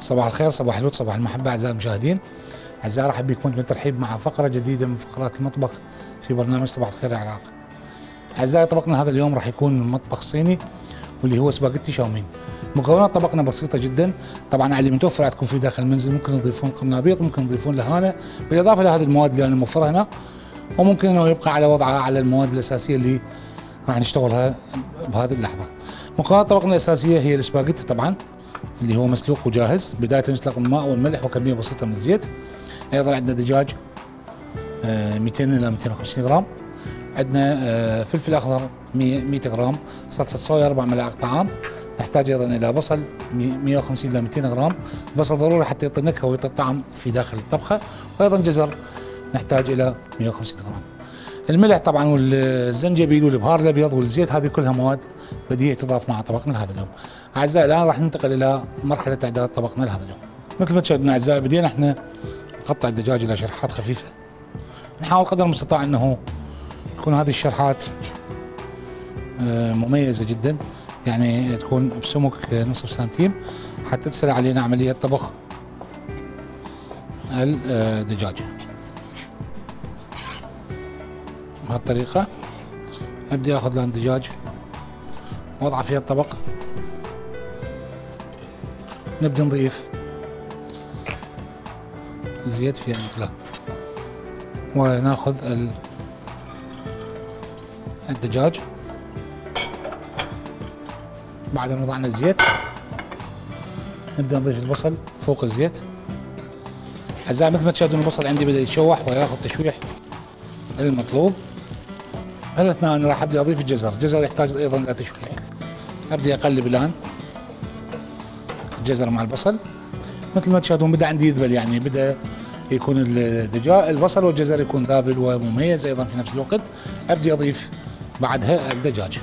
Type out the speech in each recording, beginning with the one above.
صباح الخير، صباح الود، صباح المحبة أعزائي المشاهدين. أعزائي رحب بكم بالترحيب مع فقرة جديدة من فقرات المطبخ في برنامج صباح الخير يا عراق. أعزائي طبقنا هذا اليوم راح يكون مطبخ صيني واللي هو سباغيتي شاومين. مكونات طبقنا بسيطة جدا، طبعا على اللي متوفر عندكم في داخل المنزل ممكن تضيفون قرنابيط، ممكن تضيفون لهانة بالإضافة لهذه المواد اللي أنا موفرها هنا، وممكن أنه يبقى على وضعها على المواد الأساسية اللي راح نشتغلها بهذه اللحظة. مكونات طبقنا الأساسية هي السباغيتي طبعا اللي هو مسلوق وجاهز، بداية نسلق الماء والملح وكمية بسيطة من الزيت. أيضا عندنا دجاج 200 إلى 250 جرام، عندنا فلفل أخضر 100 جرام، صلصة صويا 4 ملاعق طعام، نحتاج أيضا إلى بصل 150 إلى 200 جرام، البصل ضروري حتى يعطي نكهة ويعطي الطعم في داخل الطبخة، وأيضا جزر نحتاج إلى 150 جرام. الملح طبعا والزنجبيل والبهار الابيض والزيت هذه كلها مواد بديهيه تضاف مع طبقنا لهذا اليوم. اعزائي الان راح ننتقل الى مرحله اعداد طبقنا لهذا اليوم. مثل ما تشاهدون اعزائي بدينا احنا نقطع الدجاج الى شريحات خفيفه، نحاول قدر المستطاع انه تكون هذه الشريحات مميزه جدا، يعني تكون بسمك نصف سنتيم حتى تسهل علينا عمليه طبخ الدجاج. بهالطريقة ابدي اخذ لان دجاج وضعه في الطبق، نبدا نضيف الزيت في المقلاة وناخذ الدجاج. بعد ما وضعنا الزيت نبدا نضيف البصل فوق الزيت. اعزائي مثل ما تشاهدون البصل عندي بدا يتشوح وياخذ تشويح المطلوب. هالاثناء انا راح ابدا اضيف الجزر يحتاج ايضا الى تشويح. ابدا اقلب الان الجزر مع البصل، مثل ما تشاهدون بدا عندي يذبل، يعني بدا يكون البصل والجزر يكون ذابل ومميز ايضا في نفس الوقت. ابدا اضيف بعدها الدجاج.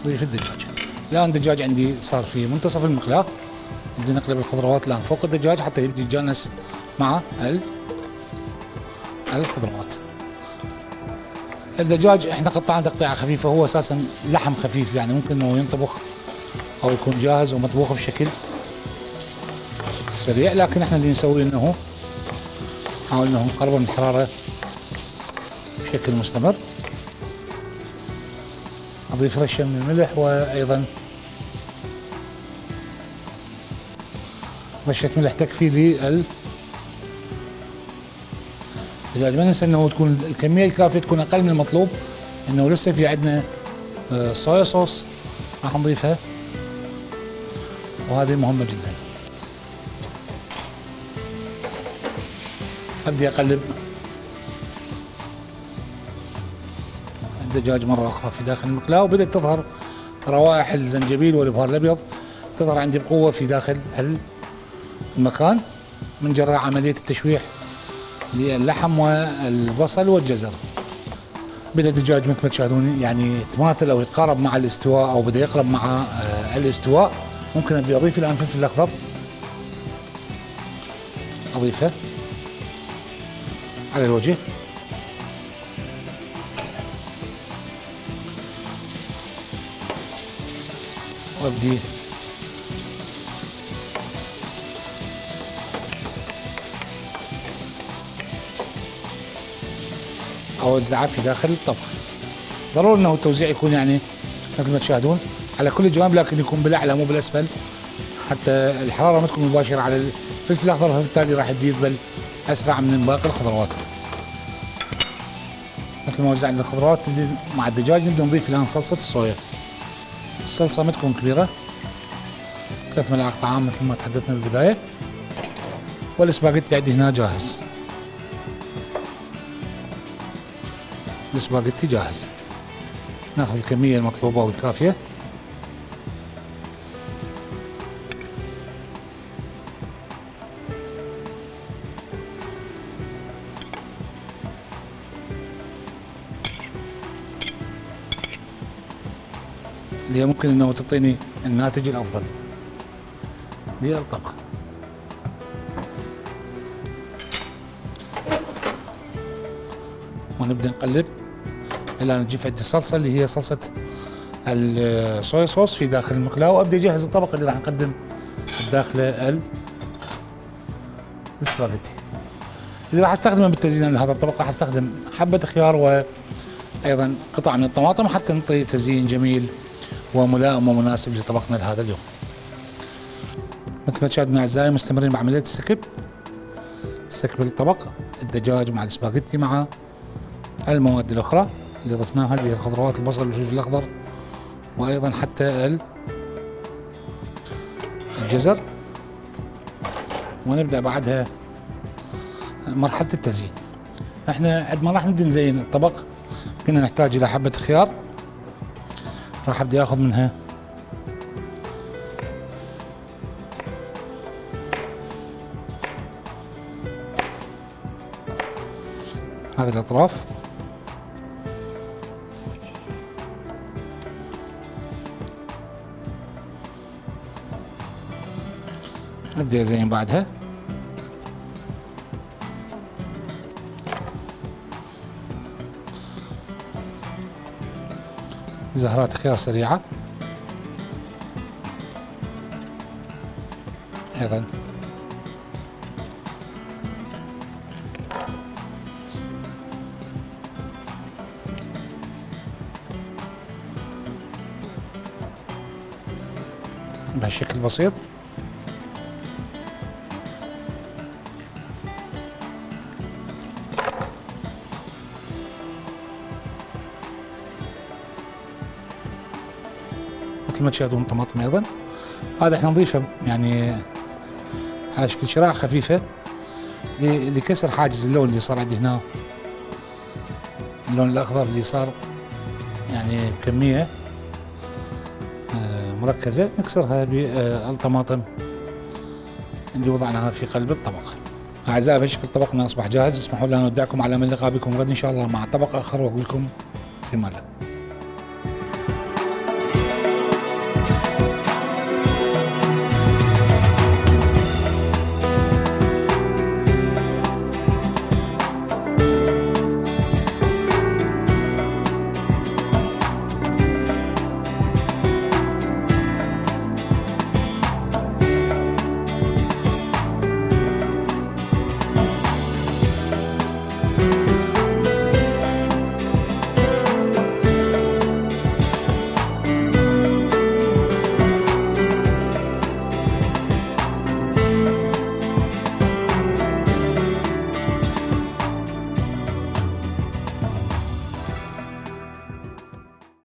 ضيف الدجاج. الان الدجاج عندي صار في منتصف المقلاة، نبدا نقلب الخضروات الان فوق الدجاج حتى يبدا يتجانس مع الخضروات. الدجاج احنا قطعنا تقطيعه خفيفه، هو اساسا لحم خفيف، يعني ممكن انه ينطبخ او يكون جاهز ومطبوخ بشكل سريع، لكن احنا اللي نسويه انه نحاول انه نقرب من الحراره بشكل مستمر. اضيف رشه من الملح وايضا رشه ملح تكفي للدجاج. ما ننسى انه تكون الكميه الكافيه تكون اقل من المطلوب، انه لسه في عندنا صويا صوص راح نضيفها وهذه مهمه جدا. ابدي اقلب الدجاج مره اخرى في داخل المقلاة، وبدات تظهر روائح الزنجبيل والبهار الابيض تظهر عندي بقوه في داخل المكان من جراء عمليه التشويح للحم والبصل والجزر. بدا الدجاج مثل ما تشاهدون يعني يتماثل او يتقارب مع الاستواء او بدا يقرب مع الاستواء. ممكن ابدا اضيف الان فلفل اخضر، اضيفه على الوجه. وابدي اوزعها في داخل الطبخ. ضروري انه التوزيع يكون يعني مثل ما تشاهدون على كل الجوانب، لكن يكون بالاعلى مو بالاسفل، حتى الحراره ما تكون مباشره على الفلفل الاخضر، فبالتالي راح يذبل اسرع من باقي الخضروات. مثل ما وزعنا الخضروات مع الدجاج نبدا نضيف الان صلصه الصويا. الصلصه ما تكون كبيره، 3 ملاعق طعام مثل ما تحدثنا بالبدايه. والسباغيتي عندي هنا جاهز. السباغيتي جاهز. ناخذ الكميه المطلوبه والكافيه. اللي ممكن انه تعطيني الناتج الافضل للطبخ. ونبدا نقلب الان تجيب عندي الصلصه اللي هي صلصه الصويا صوص في داخل المقلاة، وابدا اجهز الطبق اللي راح نقدم داخله السباغيتي. اللي راح استخدمه بالتزيين لهذا الطبق راح استخدم حبه خيار وايضا قطع من الطماطم حتى نعطي تزيين جميل وملائم ومناسب لطبقنا لهذا اليوم. مثل ما تشاهدون اعزائي مستمرين بعمليه السكب الطبق، الدجاج مع السباغيتي مع المواد الاخرى اللي ضفناها اللي هي الخضروات، البصل والفلفل الاخضر وايضا حتى الجزر، ونبدا بعدها مرحله التزيين. احنا عند ما راح نبدا نزين الطبق كنا نحتاج الى حبه خيار، راح ابدا اخذ منها هذه الاطراف، ابدا ازين بعدها زهرات خيار سريعه ايضا بهالشكل بسيط. مثل ما تشاهدون طماطم ايضا، هذا احنا نضيفه يعني على شكل شرايح خفيفه لكسر حاجز اللون اللي صار عندي هنا، اللون الاخضر اللي صار يعني بكميه مركزه، نكسرها بالطماطم اللي وضعناها في قلب الطبق. اعزائي بهالشكل طبقنا اصبح جاهز، اسمحوا لنا نودعكم على من لقاء بكم غد ان شاء الله مع طبق اخر، واقول لكم في ماله.